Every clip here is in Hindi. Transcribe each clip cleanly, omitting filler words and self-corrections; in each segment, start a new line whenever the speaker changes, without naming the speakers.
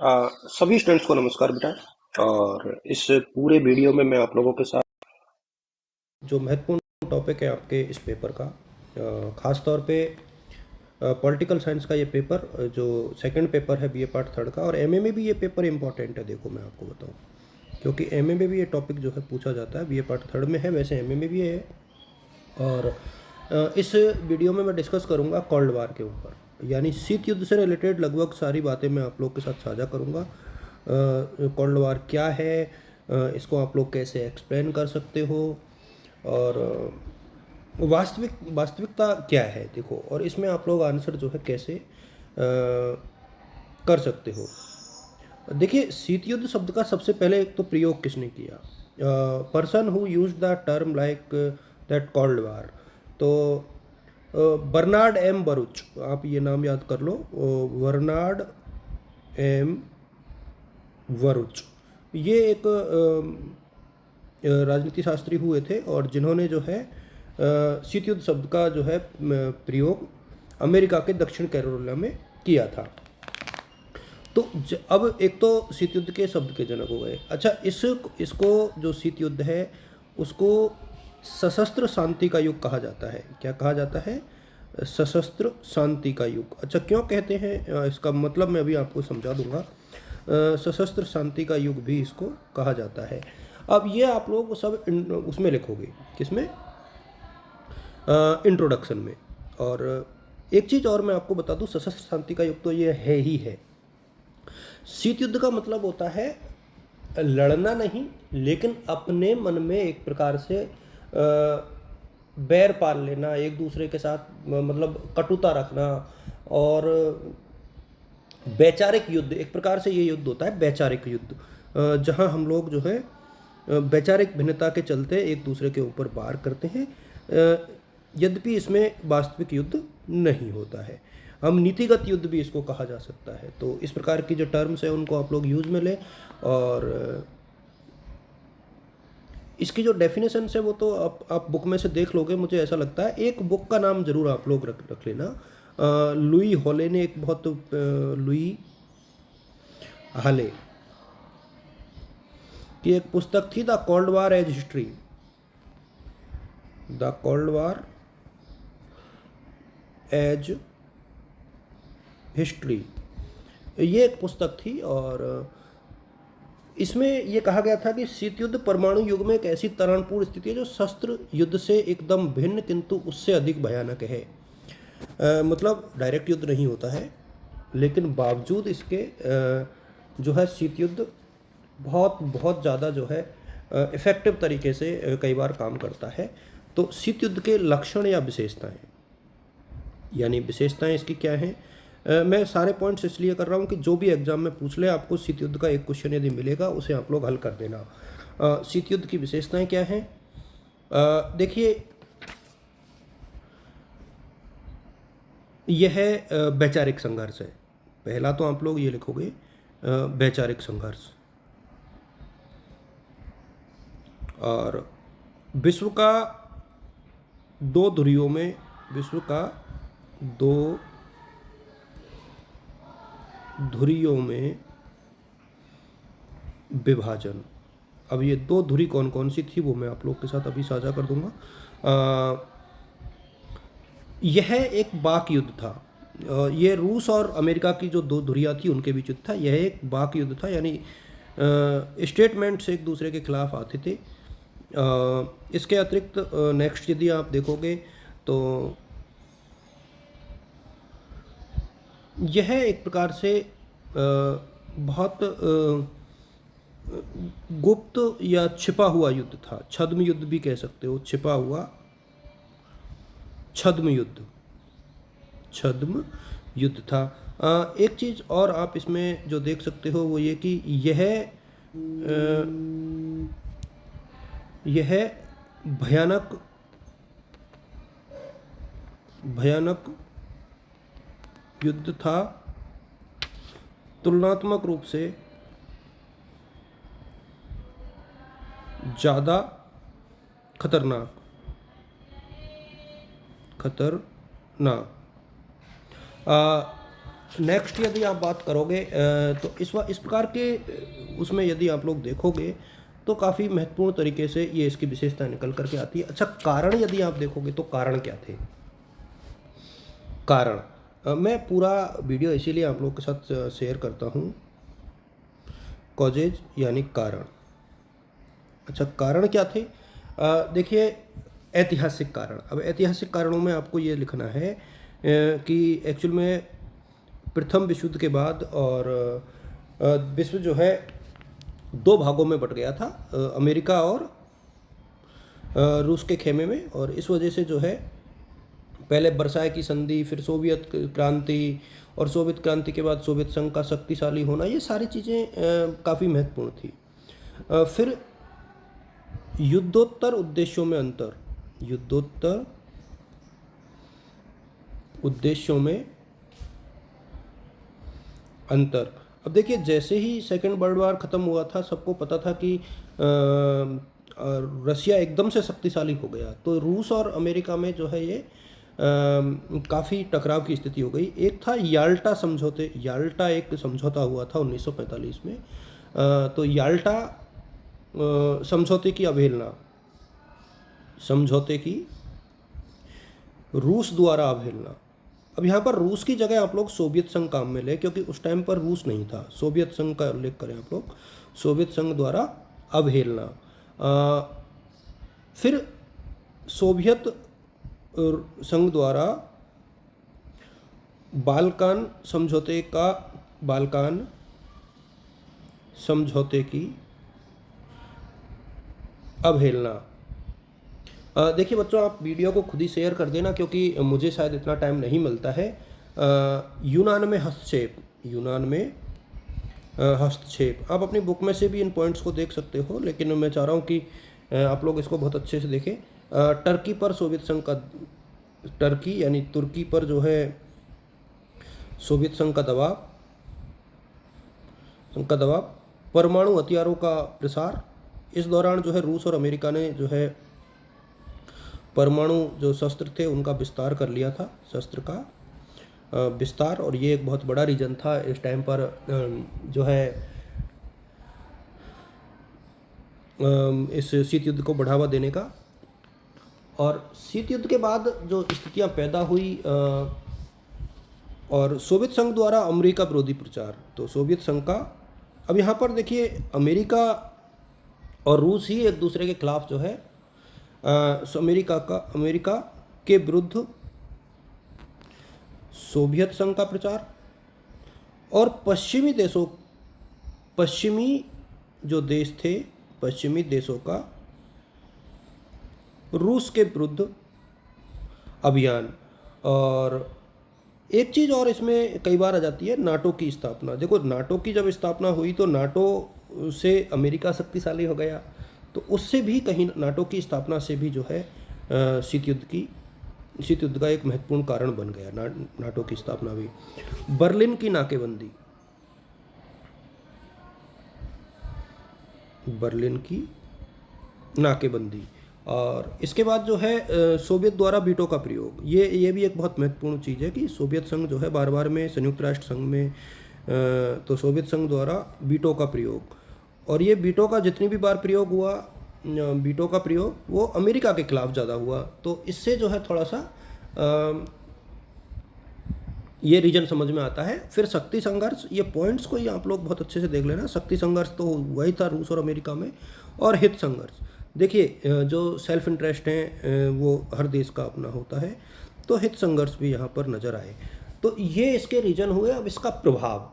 सभी स्टूडेंट्स को नमस्कार बेटा। और इस पूरे वीडियो में मैं आप लोगों के साथ जो महत्वपूर्ण टॉपिक है आपके इस पेपर का, ख़ास तौर पे पॉलिटिकल साइंस का ये पेपर, जो सेकंड पेपर है बीए पार्ट थर्ड का। और एमए में भी ये पेपर इंपॉर्टेंट है। देखो मैं आपको बताऊं, क्योंकि एमए में भी ये टॉपिक जो है पूछा जाता है। बीए पार्ट थर्ड में है, वैसे एमए में भी है। और इस वीडियो में मैं डिस्कस करूंगा कोल्ड वार के ऊपर, यानी शीत युद्ध से रिलेटेड लगभग सारी बातें मैं आप लोग के साथ साझा करूंगा। कोल्ड वार क्या है, इसको आप लोग कैसे एक्सप्लेन कर सकते हो, और वास्तविकता क्या है, देखो। और इसमें आप लोग आंसर जो है कैसे कर सकते हो। देखिए, शीत युद्ध शब्द का सबसे पहले एक तो प्रयोग किसने किया? Person who use the term like that called war. तो बर्नार्ड एम बरूच, आप ये नाम याद कर लो। बर्नार्ड एम वरुच, ये एक राजनीति शास्त्री हुए थे, और जिन्होंने जो है शीत युद्ध शब्द का जो है प्रयोग अमेरिका के दक्षिण कैरोलिना में किया था। तो अब एक तो शीत युद्ध के शब्द के जनक हो गए। अच्छा, इसको जो शीत युद्ध है उसको सशस्त्र शांति का युग कहा जाता है। क्या कहा जाता है? सशस्त्र शांति का युग। अच्छा, क्यों कहते हैं, इसका मतलब मैं अभी आपको समझा दूंगा। सशस्त्र शांति का युग भी इसको कहा जाता है। अब ये आप लोग सब उसमें लिखोगे, किसमें? इंट्रोडक्शन में। और एक चीज़ और मैं आपको बता दूं, सशस्त्र शांति का युग तो ये है ही है। शीत युद्ध का मतलब होता है लड़ना नहीं, लेकिन अपने मन में एक प्रकार से बैर पाल लेना, एक दूसरे के साथ मतलब कटुता रखना। और वैचारिक युद्ध, एक प्रकार से ये युद्ध होता है वैचारिक युद्ध, जहां हम लोग जो है वैचारिक भिन्नता के चलते एक दूसरे के ऊपर वार करते हैं। यद्यपि इसमें वास्तविक युद्ध नहीं होता है। हम नीतिगत युद्ध भी इसको कहा जा सकता है। तो इस प्रकार की जो टर्म्स है उनको आप लोग यूज में लें। और इसकी जो डेफिनेशन है वो तो आप बुक में से देख लोगे, मुझे ऐसा लगता है। एक बुक का नाम जरूर आप लोग रख लेना। लुई हॉले ने एक बहुत लुई हाले की एक पुस्तक थी, the cold war age history. The cold war age history, ये एक पुस्तक थी। और इसमें यह कहा गया था कि शीत युद्ध परमाणु युग में एक ऐसी तनावपूर्ण स्थिति है जो शस्त्र युद्ध से एकदम भिन्न किंतु उससे अधिक भयानक है। मतलब डायरेक्ट युद्ध नहीं होता है, लेकिन बावजूद इसके जो है शीत युद्ध बहुत बहुत ज़्यादा जो है इफ़ेक्टिव तरीके से कई बार काम करता है। तो शीत युद्ध के लक्षण या विशेषताएं, यानी विशेषताएं इसकी क्या हैं? मैं सारे पॉइंट्स इसलिए कर रहा हूँ कि जो भी एग्जाम में पूछ ले, आपको शीत युद्ध का एक क्वेश्चन यदि मिलेगा उसे आप लोग हल कर देना। शीत युद्ध की विशेषताएं क्या हैं? देखिए, यह वैचारिक संघर्ष है। पहला तो आप लोग ये लिखोगे, वैचारिक संघर्ष। और विश्व का दो ध्रुवों में, विश्व का दो धुरियों में विभाजन। अब ये दो धुरी कौन कौन सी थी वो मैं आप लोग के साथ अभी साझा कर दूंगा। यह एक बाक युद्ध था। ये रूस और अमेरिका की जो दो धुरियाँ थी उनके बीच युद्ध था। यह एक बाक युद्ध था, यानी स्टेटमेंट्स एक दूसरे के खिलाफ आते थे। इसके अतिरिक्त नेक्स्ट यदि आप देखोगे तो यह एक प्रकार से बहुत गुप्त या छिपा हुआ युद्ध था। छद्म युद्ध भी कह सकते हो, छिपा हुआ छद्म युद्ध, छद्म युद्ध था। एक चीज़ और आप इसमें जो देख सकते हो वो ये कि यह भयानक भयानक युद्ध था, तुलनात्मक रूप से ज़्यादा खतरनाक खतरनाक। नेक्स्ट यदि आप बात करोगे तो इस प्रकार के उसमें यदि आप लोग देखोगे तो काफ़ी महत्वपूर्ण तरीके से ये इसकी विशेषता निकल करके आती है। अच्छा, कारण यदि आप देखोगे तो कारण क्या थे? कारण मैं पूरा वीडियो इसीलिए आप लोग के साथ शेयर करता हूँ, कॉजेज यानी कारण। अच्छा, कारण क्या थे? देखिए, ऐतिहासिक कारण। अब ऐतिहासिक कारणों में आपको ये लिखना है कि एक्चुअल में प्रथम विश्व युद्ध के बाद और विश्व जो है दो भागों में बट गया था, अमेरिका और रूस के खेमे में। और इस वजह से जो है पहले वर्साई की संधि, फिर सोवियत क्रांति, और सोवियत क्रांति के बाद सोवियत संघ का शक्तिशाली होना, ये सारी चीज़ें काफ़ी महत्वपूर्ण थी। फिर युद्धोत्तर उद्देश्यों में अंतर, युद्धोत्तर उद्देश्यों में अंतर। अब देखिए, जैसे ही सेकेंड वर्ल्ड वॉर ख़त्म हुआ था, सबको पता था कि रसिया एकदम से शक्तिशाली हो गया, तो रूस और अमेरिका में जो है ये काफ़ी टकराव की स्थिति हो गई। एक था याल्टा समझौते, याल्टा एक समझौता हुआ था 1945 में। तो याल्टा समझौते की अवहेलना, समझौते की रूस द्वारा अवहेलना। अब यहाँ पर रूस की जगह आप लोग सोवियत संघ काम में ले, क्योंकि उस टाइम पर रूस नहीं था, सोवियत संघ का उल्लेख करें आप लोग, सोवियत संघ द्वारा अवहेलना। फिर सोवियत संघ द्वारा बाल्कान समझौते का, बाल्कान समझौते की अवहेलना। देखिए बच्चों, आप वीडियो को खुद ही शेयर कर देना, क्योंकि मुझे शायद इतना टाइम नहीं मिलता है। यूनान में हस्तक्षेप, यूनान में हस्तक्षेप। आप अपनी बुक में से भी इन पॉइंट्स को देख सकते हो, लेकिन मैं चाह रहा हूँ कि आप लोग इसको बहुत अच्छे से देखें। टर्की पर सोवियत संघ का, टर्की यानी तुर्की पर जो है सोवियत संघ का दबाव, परमाणु हथियारों का प्रसार। इस दौरान जो है रूस और अमेरिका ने जो है परमाणु जो शस्त्र थे उनका विस्तार कर लिया था, शस्त्र का विस्तार। और ये एक बहुत बड़ा रीजन था इस टाइम पर जो है इस शीत युद्ध को बढ़ावा देने का। और शीत युद्ध के बाद जो स्थितियां पैदा हुई, और सोवियत संघ द्वारा अमेरिका विरोधी प्रचार, तो सोवियत संघ का, अब यहाँ पर देखिए अमेरिका और रूस ही एक दूसरे के खिलाफ जो है अमेरिका के विरुद्ध सोवियत संघ का प्रचार, और पश्चिमी जो देश थे, पश्चिमी देशों का रूस के विरुद्ध अभियान। और एक चीज़ और इसमें कई बार आ जाती है, नाटो की स्थापना। देखो, नाटो की जब स्थापना हुई तो नाटो से अमेरिका शक्तिशाली हो गया, तो उससे भी कहीं, नाटो की स्थापना से भी जो है शीत युद्ध का एक महत्वपूर्ण कारण बन गया, नाटो की स्थापना भी। बर्लिन की नाकेबंदी, बर्लिन की नाकेबंदी। और इसके बाद जो है सोवियत द्वारा वीटो का प्रयोग। ये भी एक बहुत महत्वपूर्ण चीज़ है कि सोवियत संघ जो है बार बार में संयुक्त राष्ट्र संघ में, तो सोवियत संघ द्वारा वीटो का प्रयोग। और ये वीटो का जितनी भी बार प्रयोग हुआ, वीटो का प्रयोग वो अमेरिका के खिलाफ ज़्यादा हुआ। तो इससे जो है थोड़ा सा ये रीजन समझ में आता है। फिर शक्ति संघर्ष, ये पॉइंट्स को ही आप लोग बहुत अच्छे से देख लेना। शक्ति संघर्ष तो वही था रूस और अमेरिका में। और हित संघर्ष, देखिए जो सेल्फ इंटरेस्ट हैं वो हर देश का अपना होता है, तो हित संघर्ष भी यहाँ पर नज़र आए। तो ये इसके रीजन हुए। अब इसका प्रभाव,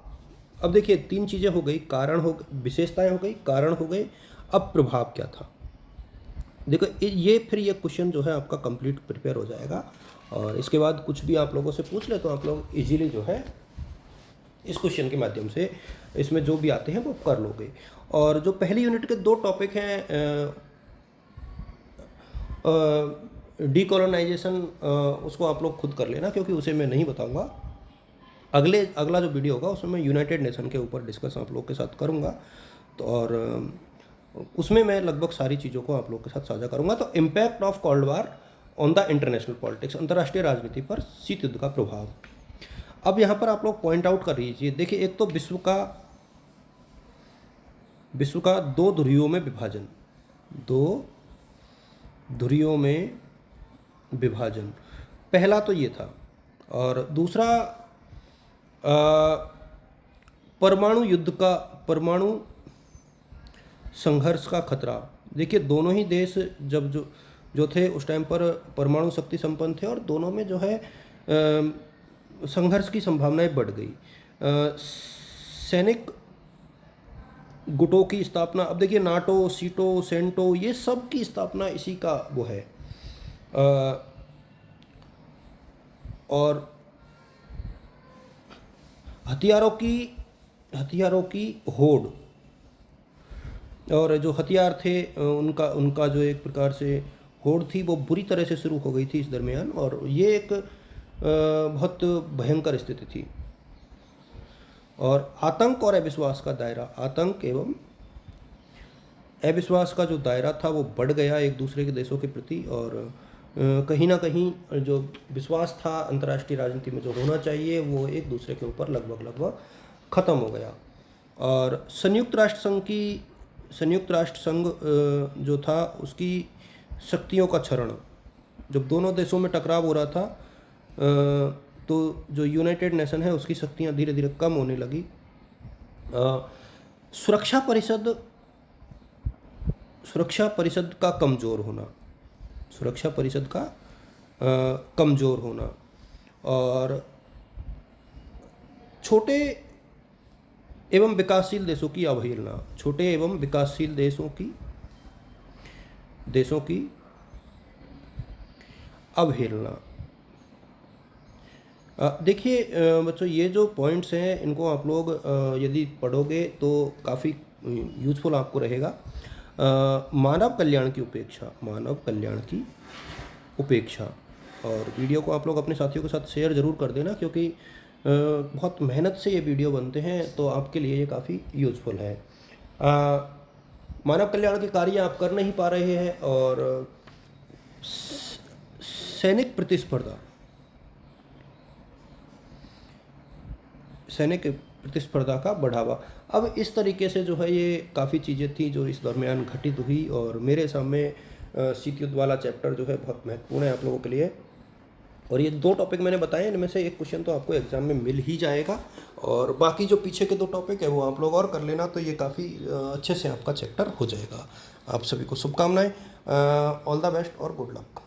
अब देखिए तीन चीज़ें हो गई, कारण हो, विशेषताएं हो गई, कारण हो गए, अब प्रभाव क्या था। देखो ये फिर ये क्वेश्चन जो है आपका कंप्लीट प्रिपेयर हो जाएगा। और इसके बाद कुछ भी आप लोगों से पूछ ले तो आप लोग इजीली जो है इस क्वेश्चन के माध्यम से इसमें जो भी आते हैं वो कर लोगे। और जो पहली यूनिट के दो टॉपिक हैं, डीकोलोनाइजेशन, उसको आप लोग खुद कर लेना, क्योंकि उसे मैं नहीं बताऊंगा। अगला जो वीडियो होगा उसमें मैं यूनाइटेड नेशन के ऊपर डिस्कस आप लोग के साथ करूंगा। तो और उसमें मैं लगभग सारी चीज़ों को आप लोग के साथ साझा करूंगा। तो impact of cold war on the international politics, अंतर्राष्ट्रीय राजनीति पर शीत युद्ध का प्रभाव। अब यहाँ पर आप लोग पॉइंट आउट कर लीजिए। देखिए, एक तो विश्व का दो ध्रुवों में विभाजन, दो ध्रुवों में विभाजन, पहला तो ये था। और दूसरा परमाणु युद्ध का, परमाणु संघर्ष का खतरा। देखिए, दोनों ही देश जब जो थे उस टाइम पर परमाणु शक्ति संपन्न थे, और दोनों में जो है संघर्ष की संभावनाएं बढ़ गई। सैनिक गुटों की स्थापना, अब देखिए नाटो, सीटो, सेंटो, ये सब की स्थापना इसी का वो है। और हथियारों की होड़, और जो हथियार थे उनका जो एक प्रकार से होड़ थी, वो बुरी तरह से शुरू हो गई थी इस दरमियान, और ये एक बहुत भयंकर स्थिति थी। और आतंक और अविश्वास का दायरा, आतंक एवं अविश्वास का जो दायरा था वो बढ़ गया एक दूसरे के देशों के प्रति, और कहीं ना कहीं जो विश्वास था अंतर्राष्ट्रीय राजनीति में जो होना चाहिए वो एक दूसरे के ऊपर लगभग ख़त्म हो गया। और संयुक्त राष्ट्र संघ जो था उसकी शक्तियों का क्षरण, जब दोनों देशों में टकराव हो रहा था तो जो यूनाइटेड नेशन है उसकी शक्तियां धीरे धीरे कम होने लगी। सुरक्षा परिषद का कमज़ोर होना, सुरक्षा परिषद का कमज़ोर होना, और छोटे एवं विकासशील देशों की अवहेलना, छोटे एवं विकासशील देशों की अवहेलना। देखिए बच्चों, ये जो पॉइंट्स हैं इनको आप लोग यदि पढ़ोगे तो काफ़ी यूज़फुल आपको रहेगा। मानव कल्याण की उपेक्षा। और वीडियो को आप लोग अपने साथियों के साथ शेयर ज़रूर कर देना, क्योंकि बहुत मेहनत से ये वीडियो बनते हैं, तो आपके लिए ये काफ़ी यूज़फुल है। मानव कल्याण के कार्य आप कर नहीं पा रहे हैं, और सैनिक प्रतिस्पर्धा का बढ़ावा। अब इस तरीके से जो है ये काफ़ी चीज़ें थी जो इस दरमियान घटित हुई, और मेरे सामने शीत युद्ध वाला चैप्टर जो है बहुत महत्वपूर्ण है आप लोगों के लिए। और ये दो टॉपिक मैंने बताए, इनमें से एक क्वेश्चन तो आपको एग्जाम में मिल ही जाएगा, और बाकी जो पीछे के दो टॉपिक है वो आप लोग और कर लेना, तो ये काफ़ी अच्छे से आपका चैप्टर हो जाएगा। आप सभी को शुभकामनाएं, ऑल द बेस्ट और गुड लक।